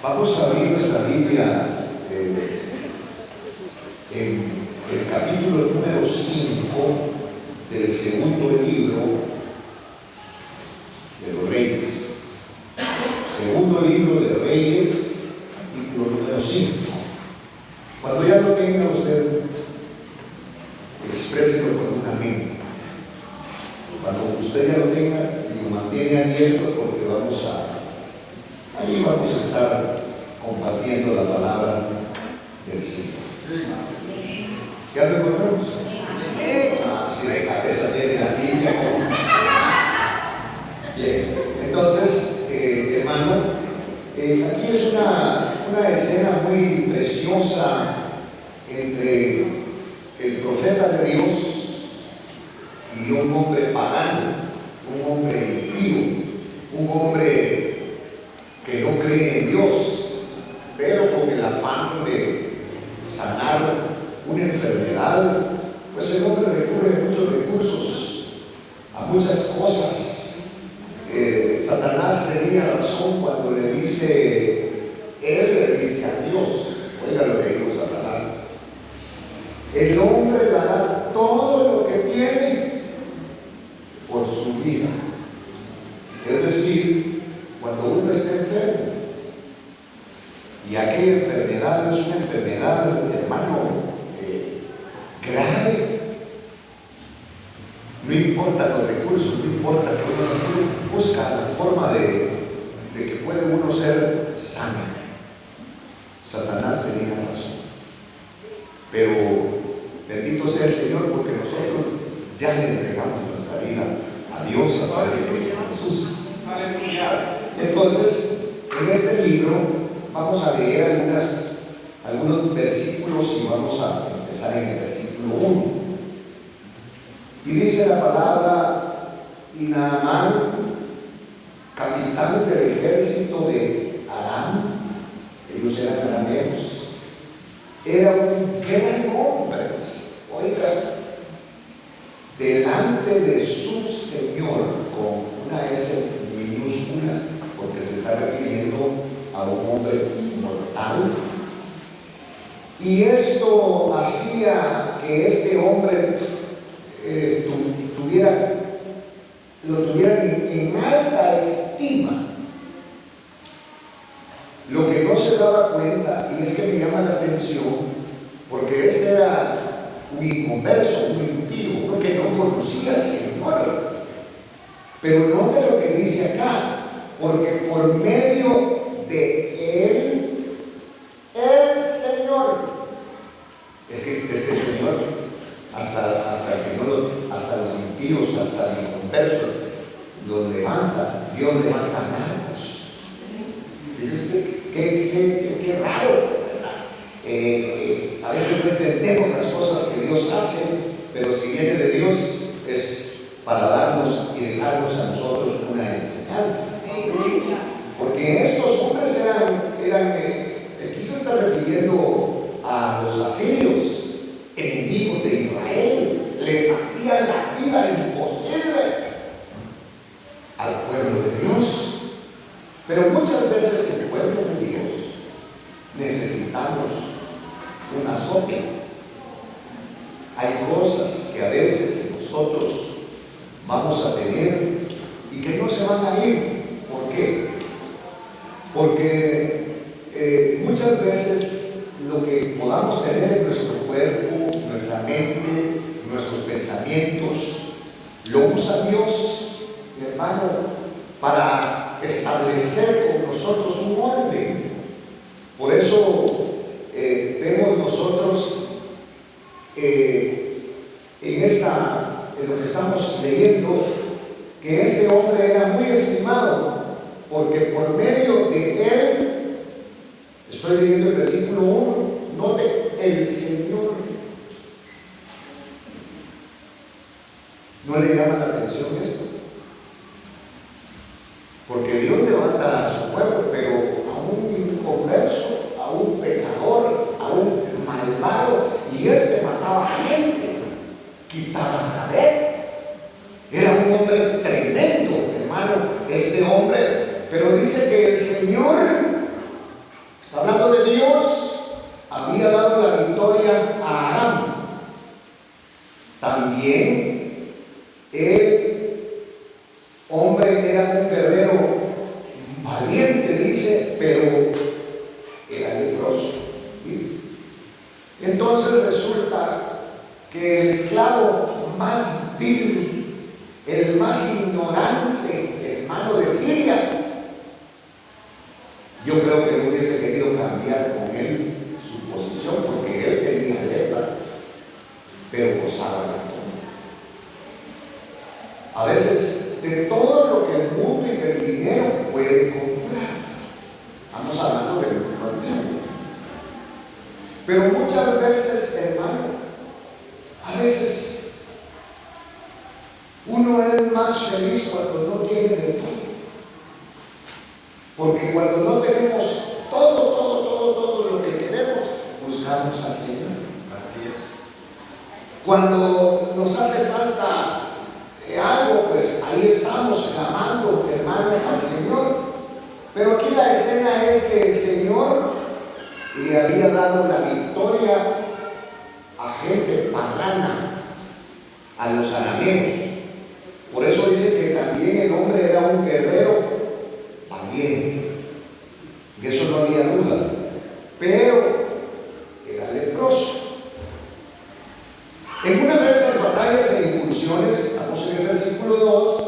Vamos a abrir nuestra Biblia en el capítulo número 5 del segundo libro de los Reyes. Segundo libro de Reyes, capítulo número 5. Cuando ya lo tenga usted, expréselo con un amén. Cuando usted ya lo tenga y lo mantiene abierto, porque allí vamos a estar compartiendo la palabra del Señor. ¿Ya lo encontramos? Sí, esa tiene la Biblia. Bien, entonces, hermano, aquí es una escena muy preciosa entre el profeta de Dios y un hombre pagano, un hombre impío, un hombre que no cree en Dios, pero con el afán de sanar una enfermedad, pues el hombre recurre a muchos recursos, a muchas cosas. Satanás tenía razón cuando él le dice a Dios, oiga lo que dijo Satanás: el hombre dará todo lo que tiene por su vida. Es decir, cuando uno está enfermo y aquella enfermedad es una enfermedad, hermano, grave, no importa los recursos, no importa que uno busca la forma de que puede uno ser sano. Satanás tenía razón, pero bendito sea el Señor, porque nosotros ya le entregamos nuestra vida a Dios a través de Cristo Jesús. Entonces, en este libro vamos a leer algunos versículos y vamos a empezar en el versículo 1. Y dice la palabra: y Naamán, capitán del ejército de Aram, ellos eran arameos, era un gran hombre, oiga, delante de su Señor, con una S minúscula, porque se está refiriendo a un hombre mortal. Y esto hacía que este hombre lo tuviera en alta estima. Lo que no se daba cuenta, y es que me llama la atención, porque este era un inconverso, un impío, uno que no conocía al Señor. Pero note lo que dice acá: porque por medio de él, el Señor, es que este Señor, hasta los impíos, hasta los inconversos, los levanta. Dios levanta magos. Fíjense qué raro, ¿verdad? A veces no entendemos las cosas que Dios hace, pero si viene de Dios es para darnos y dejarnos a nosotros una enseñanza. Porque estos hombres aquí se está refiriendo a los asirios, enemigos de Israel. Les hacían la vida imposible al pueblo de Dios. Pero muchas veces el pueblo de Dios necesitamos un azote. Hay cosas que a veces nosotros vamos a tener y que no se van a ir. ¿Por qué? Porque muchas veces lo que podamos tener en nuestro cuerpo, nuestra mente, nuestros pensamientos, lo usa Dios, mi hermano, para establecer con nosotros un orden. Por eso vemos nosotros en lo que estamos leyendo, que este hombre era muy estimado, porque por medio de él, estoy leyendo el versículo 1, note, el Señor. ¿No le llama la atención esto? Porque Dios levanta a su pueblo, pero a un inconverso, a un pecador, a un malvado, y este mataba gente, quitaba cabezas. Era un hombre tremendo, hermano, este hombre. Pero dice que el Señor dice, pero era leproso. ¿Sí? Entonces resulta que el esclavo más vil, el más ignorante, hermano de Siria, yo creo que hubiese querido cambiar con él su posición, porque él tenía lepra, pero gozaba de todo. A veces, de todo lo que el mundo y el dinero puede comprar, estamos hablando del mundo antiguo. Pero muchas veces, hermano, a veces uno es más feliz cuando no tiene de todo. Porque cuando no tenemos todo lo que queremos, buscamos al Señor. Así es. Cuando nos hace falta algo, pues ahí estamos clamando, hermano, al Señor. Pero aquí la escena es que el Señor le había dado la victoria a gente pagana, a los arameos. Por eso dice que también el hombre era un guerrero valiente, de eso no había duda, pero era leproso. En una de esas batallas e incursiones, estamos en el versículo 2,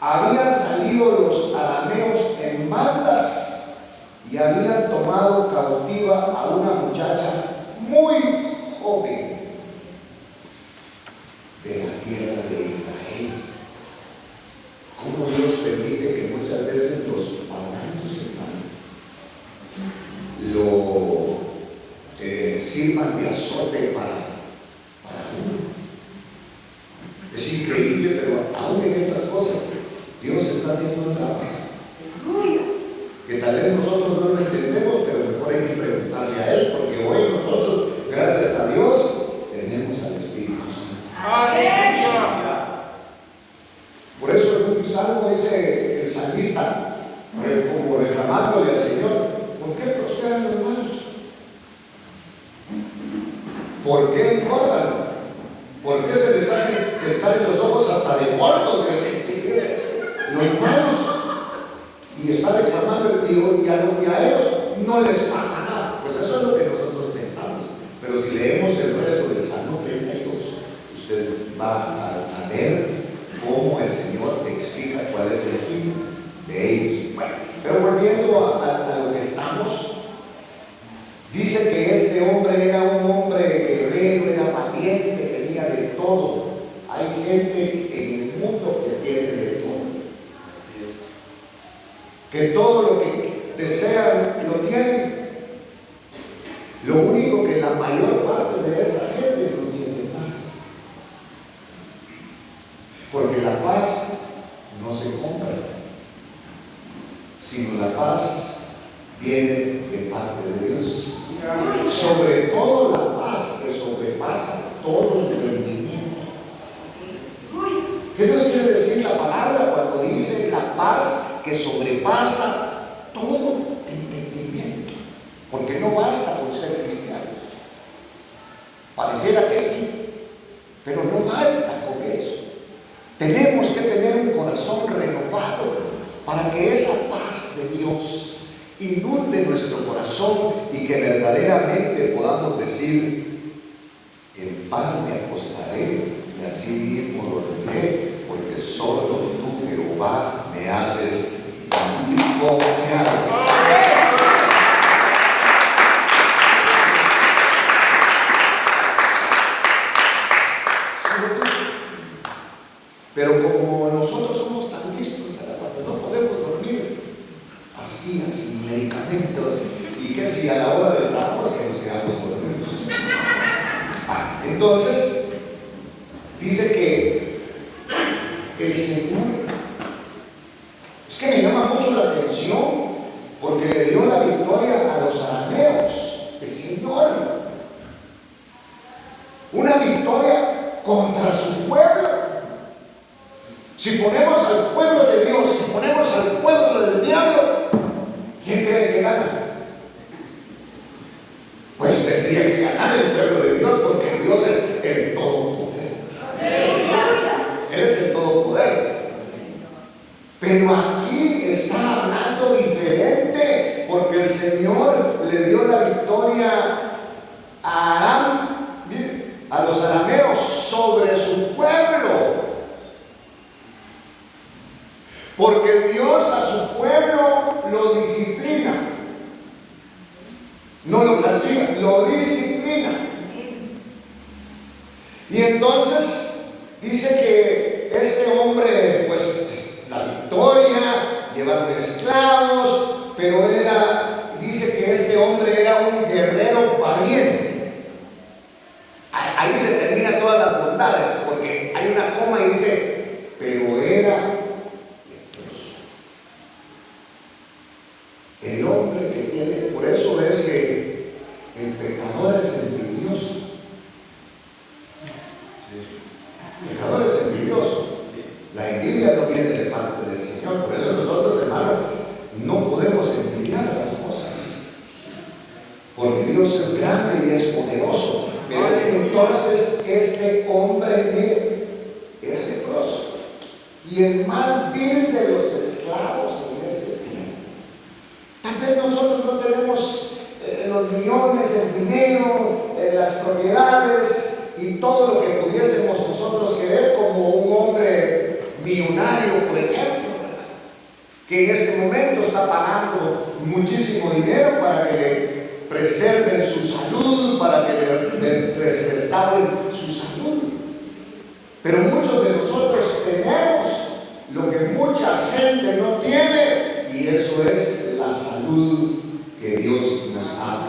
habían salido los arameos en bandas y habían tomado cautiva a una muchacha muy joven de la tierra de Israel. Cómo Dios permite que muchas veces los paganos, hermano, lo sirvan de azote para uno. Es increíble, pero aún en esas cosas Dios está haciendo un trabajo que tal vez nosotros no lo entendemos, pero mejor hay que preguntarle a Él, porque hoy nosotros, gracias a Dios, tenemos al Espíritu Santo. Por eso en un salmo dice el salmista, como reclamándole al Señor, ¿por qué prosperan los malos? ¿Por qué engordan? ¿Por qué se les salen los ojos hasta de muertos los malos? Y está reclamando y a ellos no les pasa nada. Pues eso es lo que nosotros pensamos. Pero si leemos el resto del Salmo 32, usted va a ver cómo el Señor te explica cuál es el fin de ellos. Bueno, pero volviendo a lo que estamos, dice que este hombre era un hombre guerrero, era valiente, tenía de todo. Hay gente en el mundo que tiene de todo. Que todo lo que desean lo tienen. Lo único que la mayor parte de esta gente no tiene paz. Porque la paz no se compra, sino la paz viene de parte de Dios. Sobre todo la paz que sobrepasa todo entendimiento. ¿Qué nos quiere decir la palabra cuando dice la paz que sobrepasa todo entendimiento? Porque no basta con ser cristianos. Pareciera que sí, pero no basta con eso. Tenemos que tener un corazón renovado para que esa paz de Dios inunde nuestro corazón y que verdaderamente podamos decir: en paz me acostaré y así mismo dormiré, porque solo tú, Jehová, me haces vivir confiado. Pero como nosotros somos tan listos, cuando no podemos dormir, pastillas y medicamentos, y que si a la hora del trabajo es que nos quedamos dormidos. Entonces, dice que el Señor, es que me llama mucho la atención, porque le dio la victoria a los arameos, el Señor. Una victoria contra su pueblo. Si ponemos al pueblo de Dios, si ponemos al pueblo del diablo, ¿quién cree que gana? Pues tendría que ganar el pueblo de Dios, porque Dios es el todopoder. Él es el todopoder. Señor le dio la victoria a Aram, a los arameos, sobre su pueblo. Porque Dios a su pueblo lo disciplina. No lo castiga, lo disciplina. Y entonces dice que este hombre, pues la victoria, llevaron esclavos, pero él dice que este hombre era un guerrero valiente. Ahí se termina todas las bondades, porque hay una coma y dice, pero era leproso. El hombre que tiene, por eso es que el pecador es envidioso. El pecador es envidioso. La envidia no viene de parte del Señor. Por eso nosotros, hermanos, no podemos envidiar las cosas, porque Dios es grande y es poderoso. Pero entonces este hombre era leproso, y el más vil de los esclavos en ese tiempo. Tal vez nosotros no tenemos los millones, el dinero, las propiedades y todo lo que pudiésemos nosotros querer, como un hombre millonario, por ejemplo, que en este momento está pagando muchísimo dinero para que le preserven su salud, para que le restauren su salud. Pero muchos de nosotros tenemos lo que mucha gente no tiene, y eso es la salud que Dios nos da.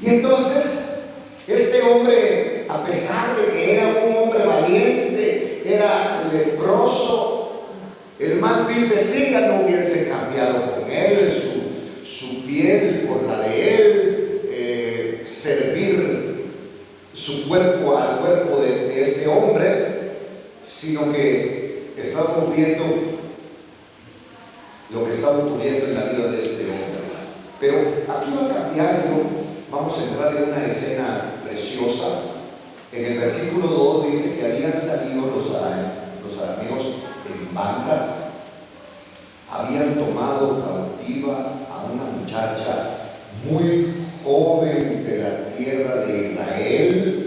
Y entonces este hombre, a pesar de que era un hombre valiente, era leproso, el más vil de Siria no hubiese cambiado con él su piel por la de él, servir su cuerpo al cuerpo de este hombre, sino que estamos viendo lo que está ocurriendo en la vida de este hombre. Pero aquí va a cambiar, vamos a entrar en una escena preciosa. En el versículo 2 dice que habían salido los arameos en bandas, habían tomado cautiva a una muchacha muy joven de la tierra de Israel,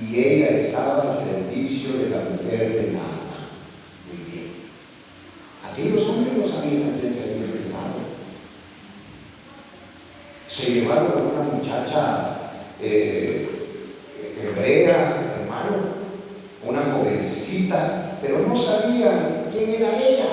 y ella estaba al servicio de la mujer de Naamán. Muy bien. Aquellos hombres no sabían a quién se había llevado. Se llevaron a una muchacha hebrea, hermano, una jovencita, pero no sabían quién era ella.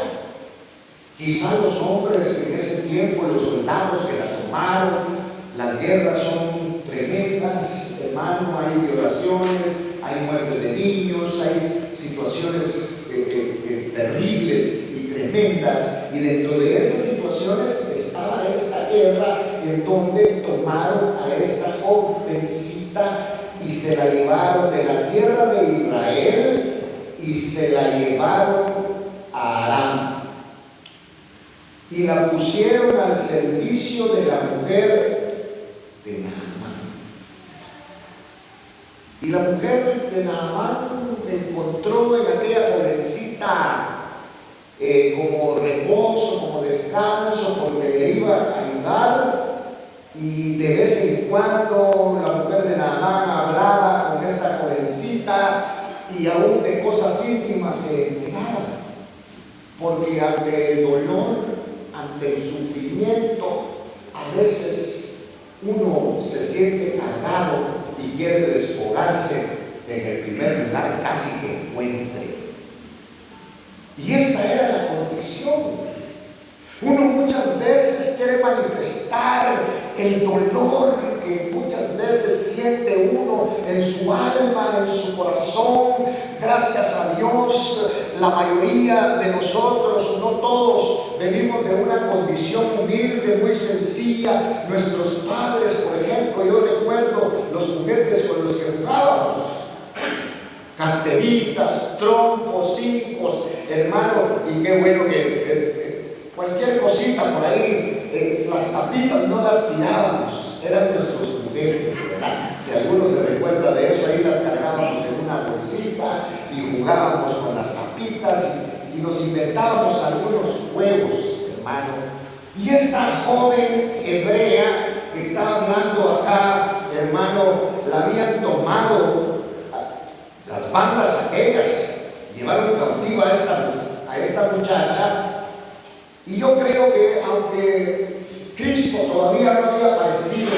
Quizá los hombres en ese tiempo, los soldados que la tomaron, las guerras son tremendas, hermano, hay violaciones, hay muerte de niños, hay situaciones terribles y tremendas, y dentro de esas situaciones estaba esta guerra en donde tomaron a esta jovencita y se la llevaron de la tierra de Israel y se la llevaron a Aram y la pusieron al servicio de la mujer de Naamán. Y la mujer de Naamán encontró en aquella jovencita como reposo, como descanso, porque le iba a ayudar, y de vez en cuando la mujer de Naamán hablaba con esta jovencita y aún de cosas íntimas se enteraba, porque ante el dolor, ante el sufrimiento, a veces uno se siente cargado y quiere desfogarse en el primer lugar casi que encuentre. Y esta era la condición. Uno muchas veces quiere manifestar el dolor que muchas veces siente uno en su alma, en su corazón. Gracias a Dios, la mayoría de nosotros, no todos, venimos de una condición humilde, muy sencilla. Nuestros padres, por ejemplo, yo recuerdo los juguetes con los que jugábamos: carteritas, trompos, hijos, hermano, y qué bueno que cualquier cosita por ahí, las tapitas no las tirábamos, eran nuestros juguetes, ¿verdad? Si alguno se recuerda de eso, ahí las cargábamos en una bolsita y jugábamos con las tapitas, y nos inventábamos algunos juegos, hermano. Y esta joven hebrea que estaba hablando acá, hermano, la habían tomado las bandas aquellas, llevaron cautiva a esta muchacha. Y yo creo que aunque Cristo todavía no había aparecido,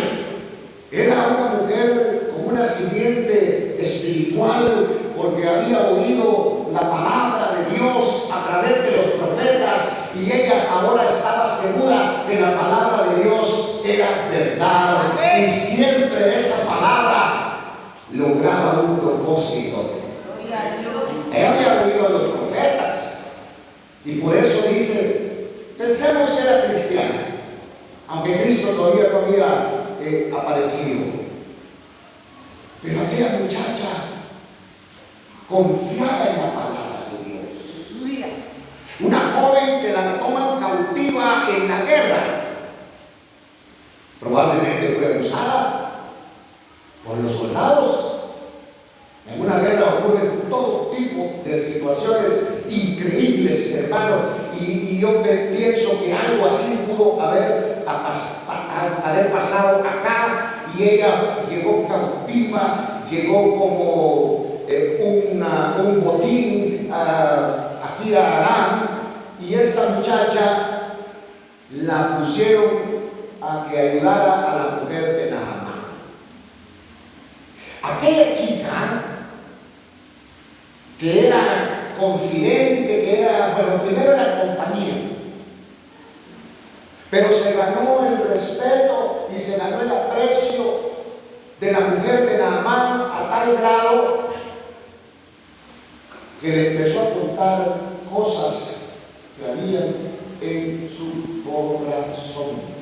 era una mujer con una simiente espiritual, porque había oído la palabra de Dios a través de los profetas, y ella ahora estaba segura que la palabra de Dios era verdad. Y siempre esa palabra lograba un propósito. Ella había oído a los profetas, y por eso dice, pensemos que era cristiana, aunque Cristo todavía no había aparecido. Pero aquella muchacha confiaba en la palabra de Dios. Una joven que la toman cautiva en la guerra, probablemente fue abusada por los soldados. En una guerra ocurren todo tipo de situaciones increíbles, hermano, y yo pienso que algo así pudo haber pasado acá, y ella llegó cautiva, llegó como un botín aquí a Aram, y esta muchacha la pusieron a que ayudara a la mujer de Naamán. Aquella chica que era confidente, que era, bueno, primero era compañía, pero se ganó el respeto y se ganó el aprecio de la mujer de Naamán a tal grado que le empezó a contar cosas que habían en su corazón.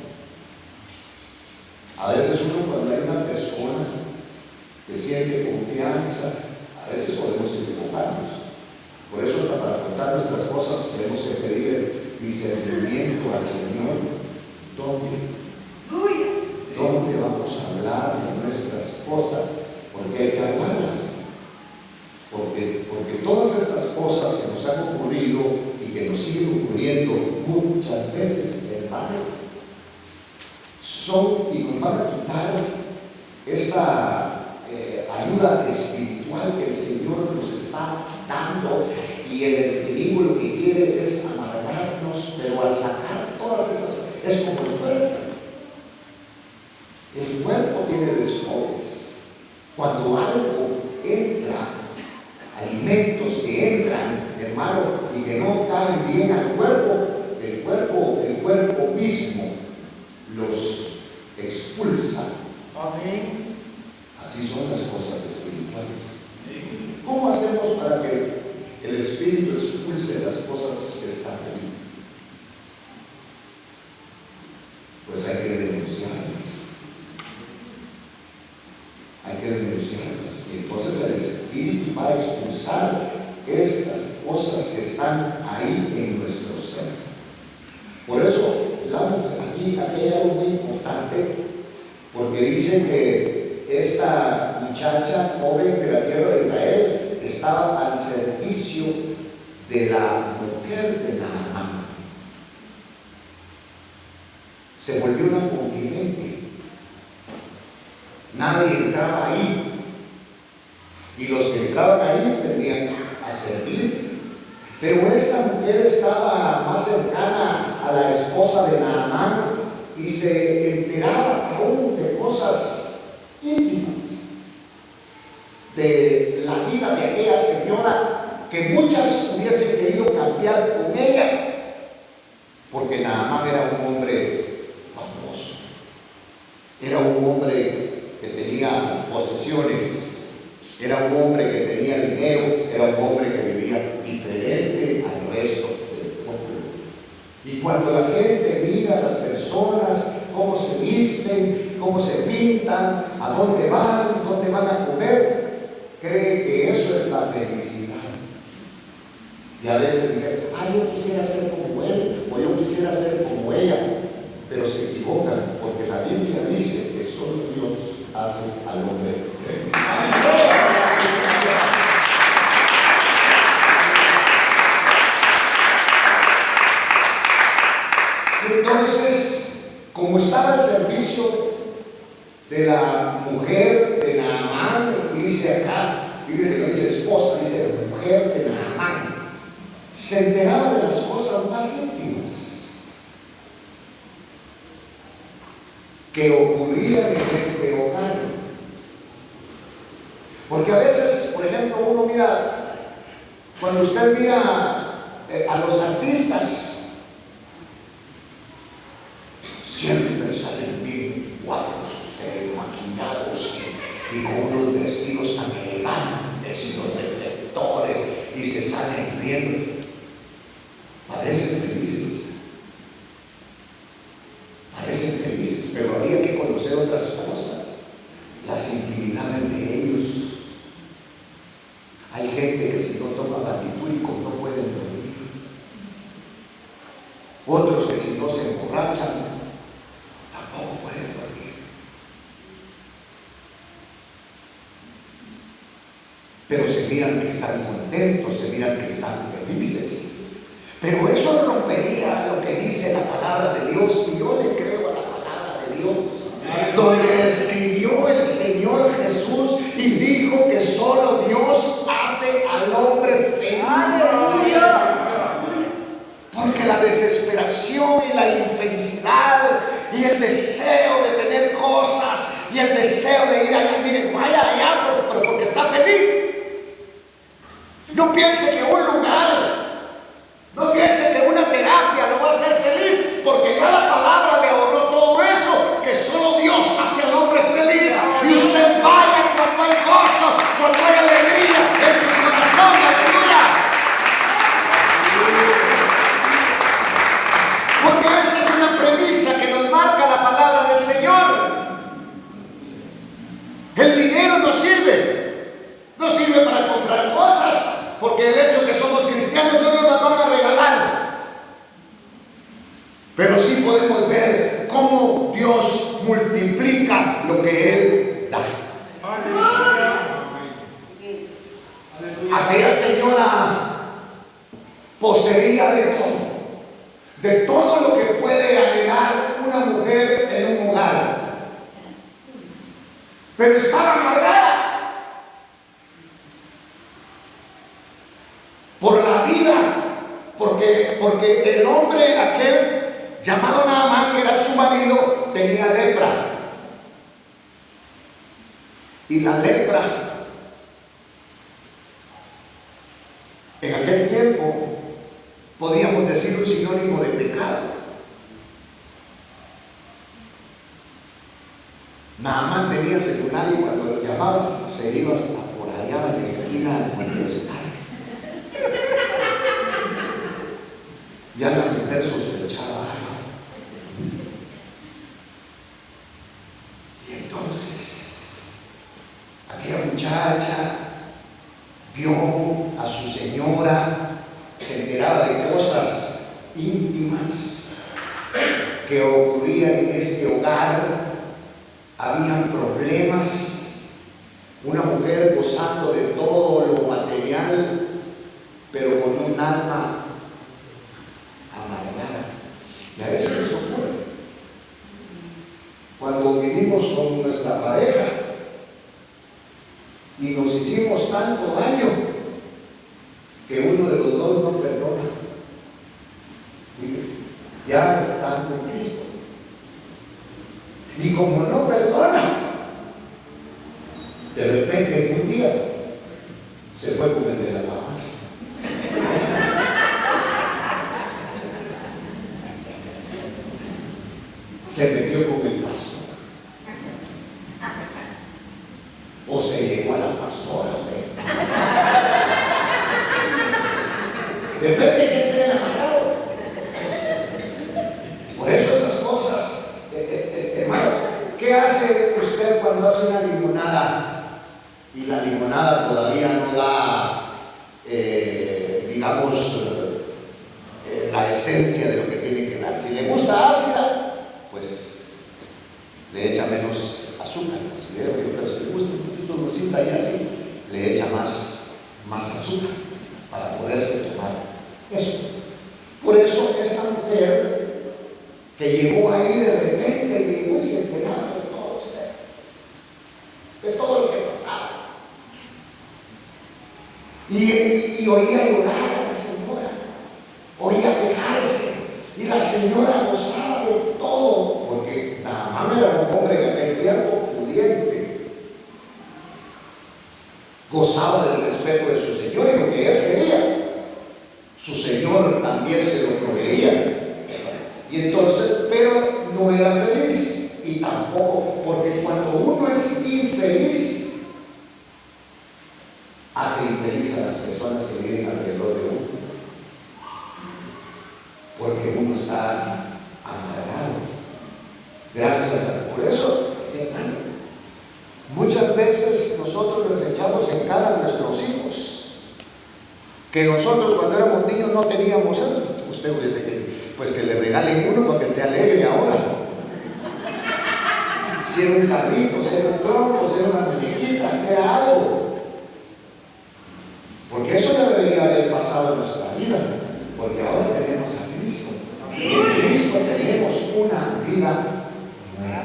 A veces uno, cuando hay una persona que siente confianza, a veces podemos equivocarnos. Por eso, hasta para contar nuestras cosas tenemos que pedir el discernimiento al Señor. ¿Dónde vamos a hablar de nuestras cosas? Porque hay que hablarlas. Porque todas estas cosas que nos han ocurrido y que nos siguen ocurriendo muchas veces, hermano, son y nos van a quitar esa ayuda espiritual que el Señor nos está dando, y el enemigo lo que quiere es amargarnos, pero al sacar todas esas, es como el cuerpo. El cuerpo tiene desfogues. Cuando algo entra, alimentos que entran, hermano, y que no caen bien al cuerpo, el cuerpo mismo los expulsa. Amén. Así son las cosas espirituales. ¿Cómo hacemos para que el Espíritu expulse las cosas que están ahí? Pues hay que denunciarlas. Hay que denunciarlas. Y entonces el Espíritu va a expulsar estas cosas que están ahí en nuestro ser. Por eso, aquí hay algo muy importante, porque dice que esta muchacha joven de la tierra de Israel estaba al servicio de la mujer de Naamán. Se volvió una confidente. Nadie entraba ahí, y los que entraban ahí tenían a servir. Pero esta mujer estaba más cercana a la esposa de Naamán y se enteraba aún de cosas íntimas de la vida de aquella señora, que muchas hubiesen querido cambiar con ella, porque Naamán era un hombre famoso, era un hombre que tenía posesiones, era un hombre que tenía dinero, era un hombre que vivía diferente al resto del pueblo. Y cuando la gente mira a las personas, cómo se visten, cómo se pintan, a dónde van a comer, cree que eso es la felicidad. Y a veces dicen, yo quisiera ser como él, o yo quisiera ser como ella, pero se equivocan, porque la Biblia dice que solo Dios hace al hombre feliz. Entonces, como estaba el servicio de la mujer de Naamán, dice acá, dice esposa, dice mujer de Naamán, se enteraba de las cosas más íntimas que ocurrían en este hogar. Porque a veces, por ejemplo, uno mira, cuando usted mira a los artistas, siempre salen bien guapos, maquillados y con unos vestidos tan elegantes y los reflectores, y se salen riendo. Parecen felices, pero habría que conocer otras cosas, las intimidades de ellos. Hay gente que si no toma barbitúricos no pueden dormir. Otros que si no se emborrachan tampoco pueden dormir. Pero se miran que están contentos, se miran que están felices. Pero eso rompería lo que dice la palabra de Dios, y yo le creo a la palabra de Dios, donde escribió el Señor Jesús y dijo que solo Dios hace al hombre feliz. Porque la desesperación y la infelicidad y el deseo de tener cosas y el deseo de ir allá, miren, vaya allá, pero porque está feliz. No piense que un lugar, no piense que una terapia lo va a hacer feliz, porque ya la palabra le ahorró todo eso, que solo Dios hace al hombre feliz. Y usted vaya cuando hay gozo, cuando hay alegría en su corazón. Aleluya. Porque esa es una premisa que nos marca la palabra del Señor. El dinero no sirve para comprar cosas, porque el hecho que somos cristianos no nos las van a regalar. Pero sí podemos ver cómo Dios multiplica lo que Él da. Aquella señora poseía de todo lo que puede anhelar una mujer en un hogar, pero estaba amargada por la vida, porque el hombre aquel llamado Naamán, que era su marido, tenía lepra. Y la lepra en aquel tiempo podíamos decir un sinónimo de pecado. Naamán tenía celular y cuando lo llamaban se iba hasta por allá a la esquina donde está. Ya la mujer sospechaba algo. Y entonces aquella muchacha vio a su señora, se enteraba de cosas íntimas que ocurrían en este hogar. Habían problemas, una mujer gozando de todo lo material, pero con un alma amargada. Y a veces nos ocurre cuando vivimos con nuestra pareja y nos hicimos tanto daño que uno de los dos no perdona. Fíjense, ya están con Cristo. Y como no perdona, de repente un día se fue con el de la alabanza. Se metió con el pastor. O se llegó a la pastora. Depende de quién se haya amarrado. Por eso esas cosas. ¿Qué hace usted cuando hace una limonada y la limonada todavía no da, la esencia de lo que tiene que dar? Si le gusta ácida, pues le echa menos azúcar, pero si le gusta un poquito dulcita y así, le echa más azúcar para poderse tomar eso. Por eso esta mujer que llegó ahí de repente, llegó y se enteraba de todo lo que pasaba. Y oía llorar a la señora, oía quejarse, y la señora gozaba de todo, porque Naamán era un hombre en aquel tiempo pudiente, gozaba del respeto de su señor y lo que él quería, su señor también se lo proveía. Y entonces, pero no era feliz, y tampoco, porque cuando uno es infeliz, hace infeliz a las personas que viven alrededor de uno, porque uno está amargado. Por eso, hermano, muchas veces nosotros les echamos en cara a nuestros hijos que nosotros cuando éramos niños no teníamos eso. Usted dice que pues que le regalen uno para que esté alegre ahora. Sea un carrito, sea un tronco, sea una muñequita, sea algo. Porque eso debería haber pasado en nuestra vida. Porque ahora tenemos a Cristo. En Cristo tenemos una vida nueva.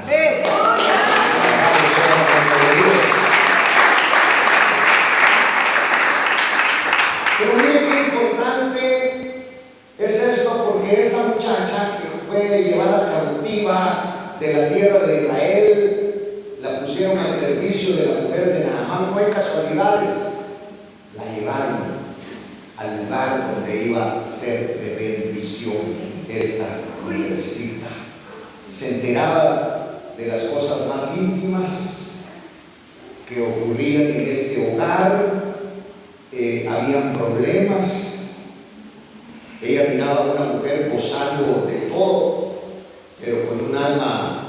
Pero miren qué importante es esto, porque esta muchacha que fue llevada cautiva de la tierra de Israel, la pusieron al servicio de la mujer de Naamán. No hay casualidades, la llevaron al lugar donde iba a ser de bendición esta mujercita. Se enteraba de las cosas más íntimas que ocurrían en este hogar. Habían problemas. Ella miraba a una mujer gozando de todo, pero con un alma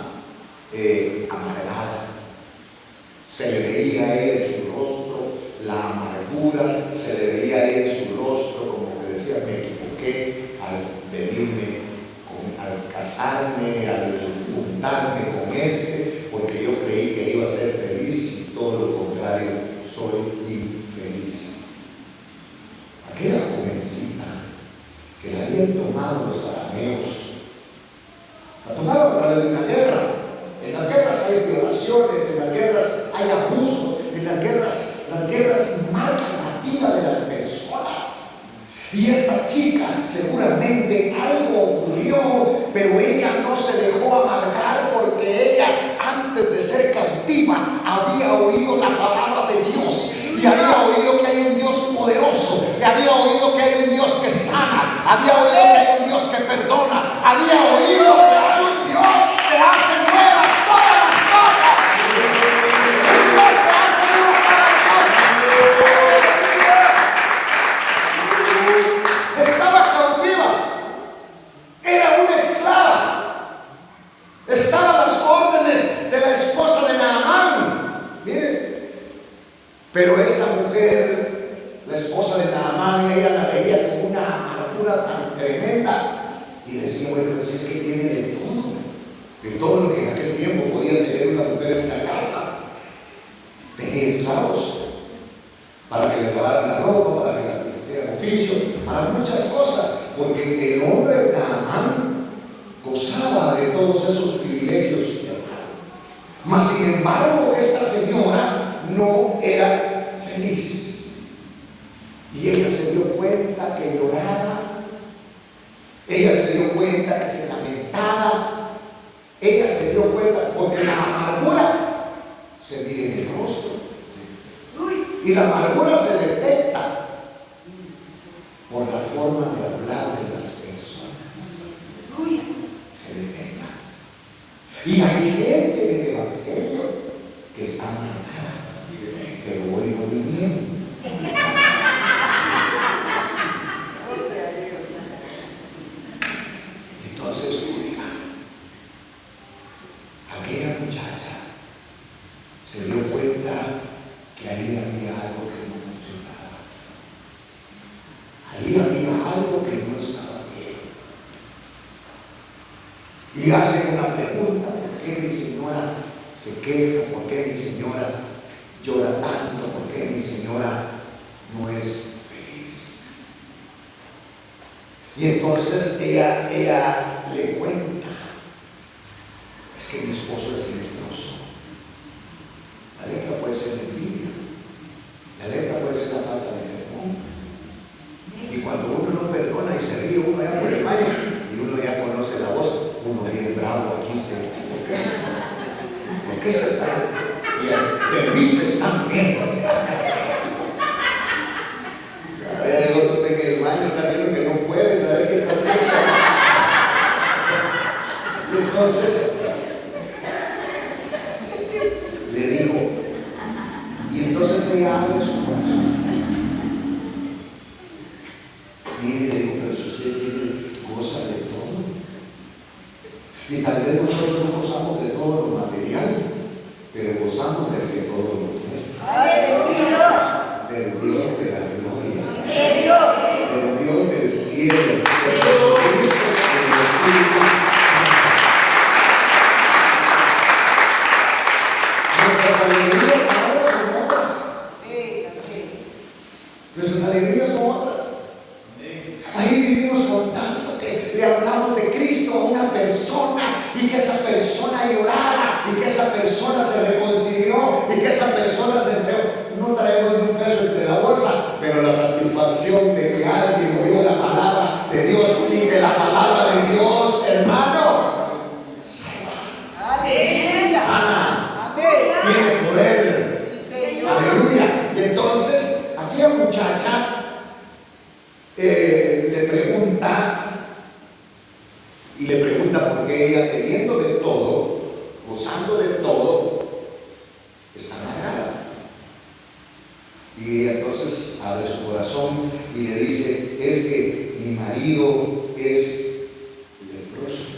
amargada. Se le veía a él en su rostro la amargura, se le veía a él en su rostro como que decía: me equivoqué al venirme, al casarme, al juntarme con porque yo creí que iba a ser feliz, y todo lo contrario, soy infeliz. Aquella jovencita que la habían tomado los arameos, la tomaron para una guerra. En las guerras hay violaciones, en las guerras hay abusos, en las guerras marcan la vida de las personas. Y esta chica seguramente algo ocurrió, pero ella no se dejó amargar, porque ella, antes de ser cautiva, había oído la palabra de Dios, y había oído que hay un Dios poderoso, y había oído que hay un Dios que sana, había oído que hay un Dios que perdona, había oído que hay un Dios que hace nuevas todas las cosas, un Dios que hace nuevas todas las cosas. Estaba cautiva, era una esclava, estaba a las órdenes de la esposa de Naamán. Miren, pero esta mujer, la esposa de Naamán, ella la veía con una amargura tan tremenda, y decía: bueno, pues es que tiene de todo lo que en aquel tiempo podía tener una mujer en una casa. Tenía esclavos para que le lavaran la ropa, para que le hicieran oficio, para muchas cosas, porque el hombre de Naamán gozaba de todos esos privilegios. Mas sin embargo, esta señora no era feliz, y ella se dio cuenta que lloraba, ella se dio cuenta que se lamentaba, ella se dio cuenta, porque la amargura se mira en el rostro, y la amargura se detecta por la forma de hablar de las personas. Se detecta. Y hay gente en el evangelio que está amargada, pero hoy no vinieron. Entonces, aquella muchacha se dio cuenta que ahí había algo que no funcionaba. Ahí había algo que no estaba bien. Y hace una pregunta: ¿por qué mi señora se queja? ¿Por qué mi señora llora tanto? ¿Por qué mi señora no es feliz? Y entonces ella le cuenta Es que mi esposo es leproso. La lepra puede ser envidia. La lepra puede ser la falta de perdón. Y cuando uno no perdona y se ríe uno ya por el baño y uno ya conoce la voz, uno bien bravo aquí. ¿Por qué se está? De mí se están viendo. Hay otro en el baño está viendo que no puede saber qué está haciendo. Y entonces le digo, y entonces ella abre su corazón. Y le digo, pero si usted goza de todo. Y tal vez nosotros no gozamos de todo lo material, pero gozamos del que todo lo tiene. Del Dios de la gloria. Del Dios del cielo. Del Jesucristo, del Espíritu Santo. Nuestras alegrías ahora son otras. Nuestras alegrías son otras. Ahí vivimos contando que le hablamos de Cristo a una persona y que esa persona llorara y que esa persona se reconcilió y que esa persona se entregó. No traemos ni un peso entre la bolsa, pero la satisfacción de que alguien oyó la palabra de Dios y que la palabra de Dios, hermano, sana, tiene poder. Aleluya. Y entonces, aquella muchacha le pregunta por qué ella, teniendo de todo, gozando de todo, está amargada. Y ella entonces abre su corazón y le dice, es que mi marido es leproso.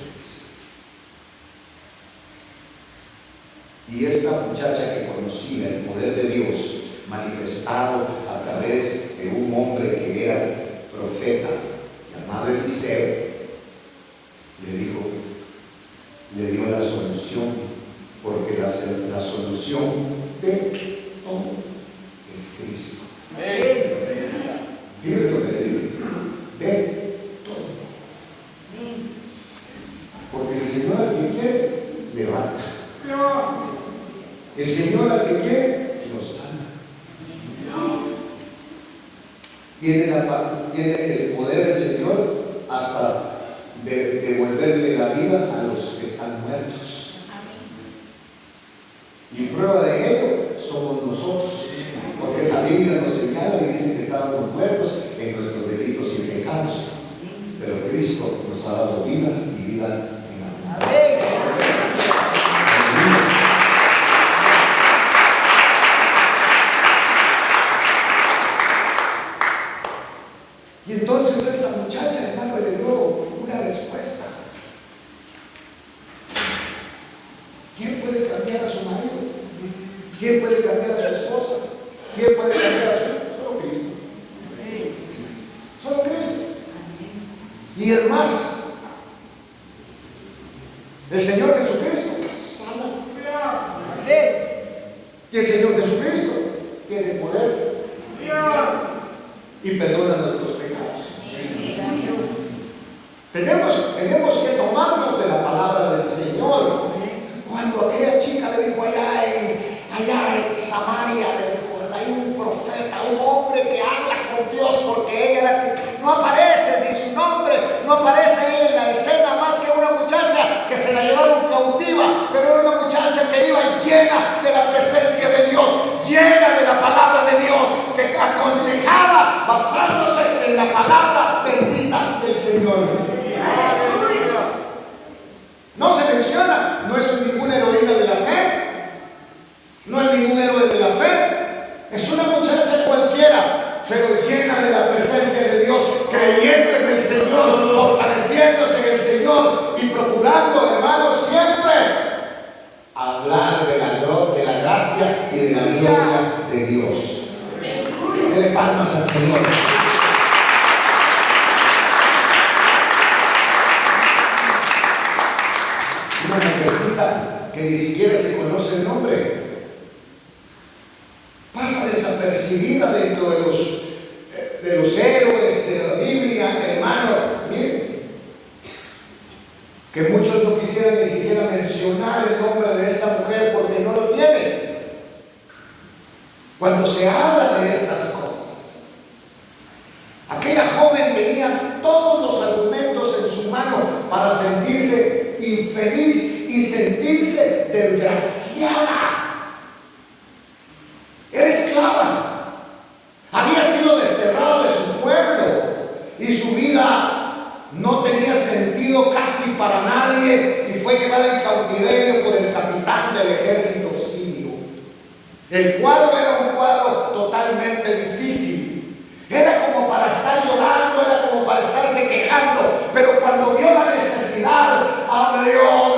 Y esta muchacha que conocía el poder de Dios manifestado a través de un hombre que era profeta llamado Eliseo, le dio la solución, porque la solución de todo es Cristo. Fíjese lo que le digo, de todo. Porque el Señor al que quiere, levanta. El Señor al que quiere, lo sana. Tiene el poder del Señor hasta de devolverle la vida a los que están muertos. Y prueba de ello somos nosotros, porque la Biblia nos señala y dice que estábamos muertos en nuestros delitos y pecados, pero Cristo nos ha dado vida y vida en abundancia. Y entonces esta muchacha, hermano, le dio una respuesta. ¿Quién puede cambiar a su marido? ¿Quién puede cambiar a su esposa? ¿Quién puede cambiar a su hijo? Solo Cristo. Solo Cristo. Y es más, el Señor Jesucristo sana. Y el Señor Jesucristo tiene poder y perdona nuestros pecados. Tenemos que tomarnos de la palabra del Señor. Cuando aquella chica le dijo allá en Samaria, le dijo, ¿verdad? Hay un profeta, un hombre que habla con Dios, porque ella era cristiana. No aparece ni su nombre, no aparece en la escena más que una muchacha que se la llevaron cautiva, pero era una muchacha que iba llena de la presencia de Dios, llena de la palabra de Dios, que aconsejaba basándose en la palabra bendita del Señor. No se menciona, no es ninguna heroína de la fe, no es ningún héroe de la fe, es una muchacha cualquiera, pero llena de la presencia de Dios, creyendo en el Señor, fortaleciéndose en el Señor y procurando, hermanos, siempre hablar de la gracia y de la gloria de Dios. Dele palmas al Señor. Una mujercita que ni siquiera se conoce el nombre pasa desapercibida dentro de los héroes de la Biblia, hermano. Miren, que muchos no quisieron quisiera ni siquiera mencionar el nombre de esta mujer porque no lo tiene. Cuando se habla de estas cosas, aquella joven tenía todos los argumentos en su mano para sentirse infeliz y sentirse desgraciada. Era esclava, había sido desterrada de su pueblo y su vida no tenía sentido casi para nadie y fue llevada en cautiverio por el capitán del ejército sirio. El cuadro era un cuadro totalmente difícil. Era como para estar llorando, era como para estarse quejando, pero cuando vio la necesidad, habló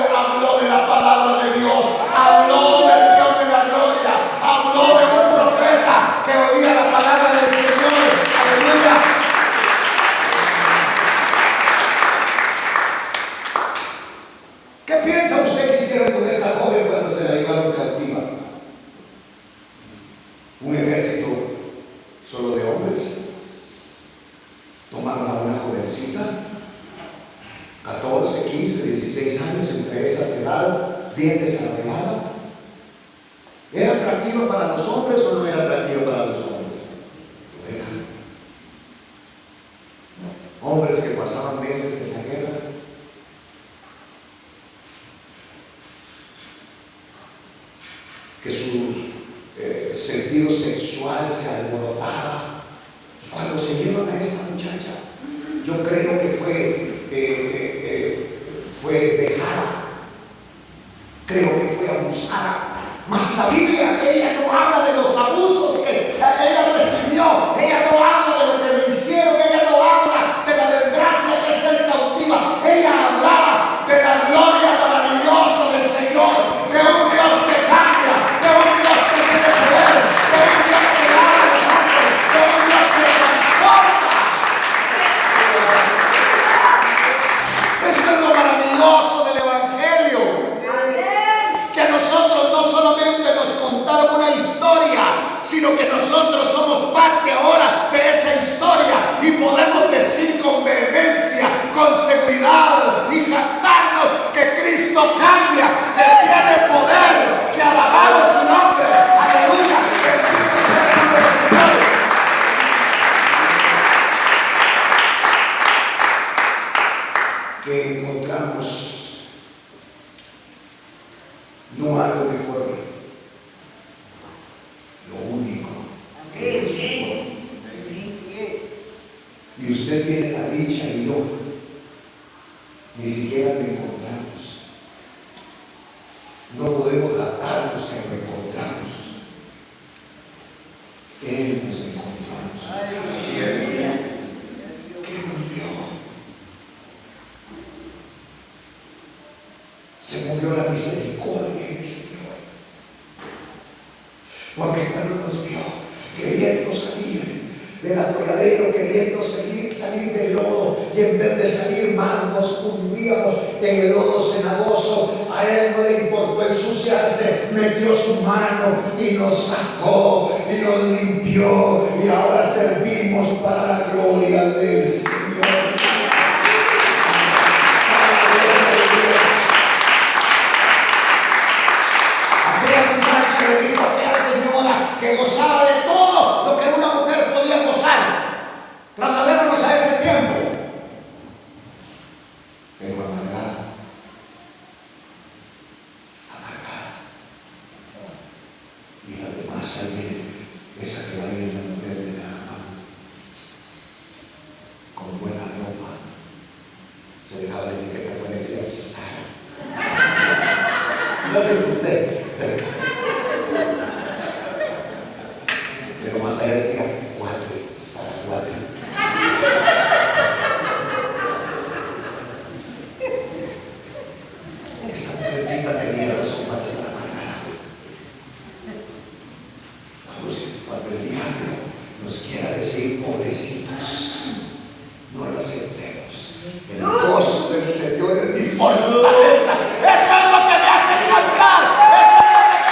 de la palabra de Dios, habló del Dios de la gloria, habló de un profeta que oía la palabra del Señor. Aleluya. ¿Qué piensa usted que hicieron con esta joven cuando se la llevaron cautiva? Un ejército solo de hombres. Tomaron a una jovencita, 14, 15, 16 años, entre esas edades, bien desarrollada. ¿Era atractiva para los hombres o no era atractiva para los hombres? Lo era. Hombres que pasaban meses en la guerra, que su sentido sexual se alborotaba. Y cuando se llevan a esta muchacha, yo creo que fue vejada, creo que fue abusada. Mas la Biblia, ella no habla de los abusos que ella recibió, ella no habla de lo que le hicieron, ella no habla de la desgracia que es ser cautiva. Ella hablaba de la gloria maravillosa del Señor, de un Dios que cambia, de un Dios que tiene poder, de un Dios que lava los santos, de un Dios que transporta. Esto es lo maravilloso del Evangelio, que a nosotros no solamente nos contaron una historia, sino que nosotros somos parte ahora de esa historia y podemos decir con vehemencia, con seguridad y jactarnos que Cristo cambia, que tiene poder, que alabamos su nombre. Aleluya. Bendito sea el nombre del Señor. Que encontramos no algo mejor, lo único que es mejor. Y usted tiene la dicha y yo ni siquiera lo encontramos. No podemos adaptarnos que lo encontramos. Él nos encontramos. ¿Qué nos dio? Se movió la misericordia del Señor. Porque cuando nos vio queriendo salir del atolladero, queriendo salir del lodo, y en vez de salir mal nos hundíamos en el lodo cenagoso, a él no le importó ensuciarse, metió su mano y nos sacó y nos limpió, y ahora servimos para la gloria del Señor. Que gozaba de todo lo que una mujer podía gozar. Trasladémonos a ese tiempo. Pero amargada. Y las demás alguien, esa que va a ir la mujer de Naamán, con buena ropa, se dejaba de decir que parecía Sara. No sé si usted. Pero más allá decía, guate, Sara, guate. Esta mujercita tenía razón para estar amargada. Cuando el diablo nos quiera decir pobrecitos, no lo aceptemos. El gozo del Señor es mi fortaleza. Eso es lo que me hace cantar. Eso es lo que me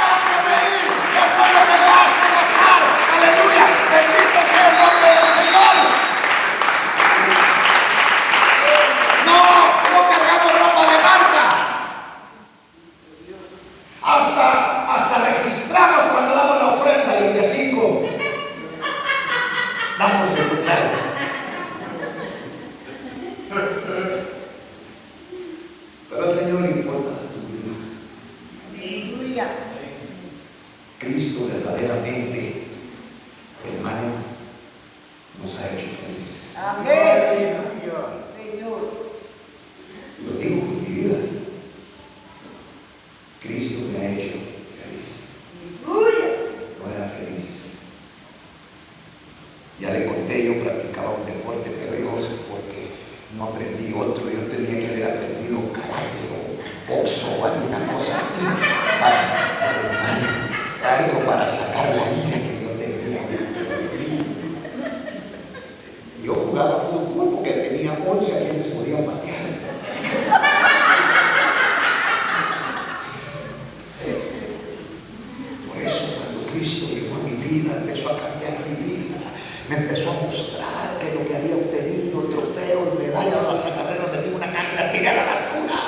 a patear. Por eso cuando Cristo llegó a mi vida, empezó a cambiar mi vida, me empezó a mostrar que lo que había obtenido, trofeos, medallas, las agarré, las metí en una caja y las tiré a la basura.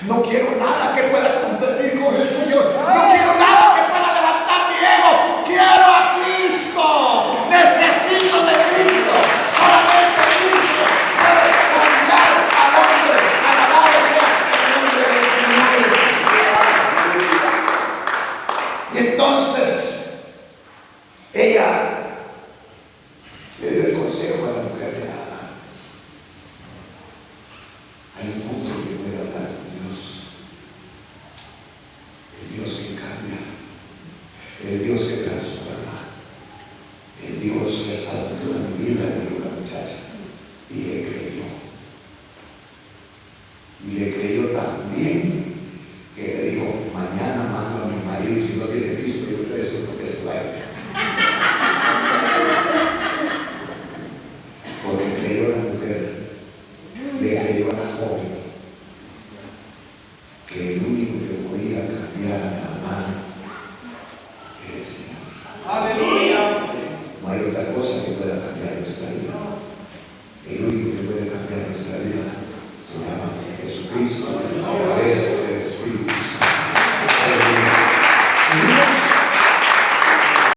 No quiero nada que pueda competir con el Señor. No quiero nada que pueda levantar mi ego. Quiero a Cristo. Necesito de Cristo. Solamente Cristo puede cambiar al hombre. Alabado sea el nombre del Señor. Y entonces ella le dio el consejo a la mujer de Ana. Hay un punto que puede hablar con Dios. El Dios que cambia, el Dios que transforma, el Dios que salva tu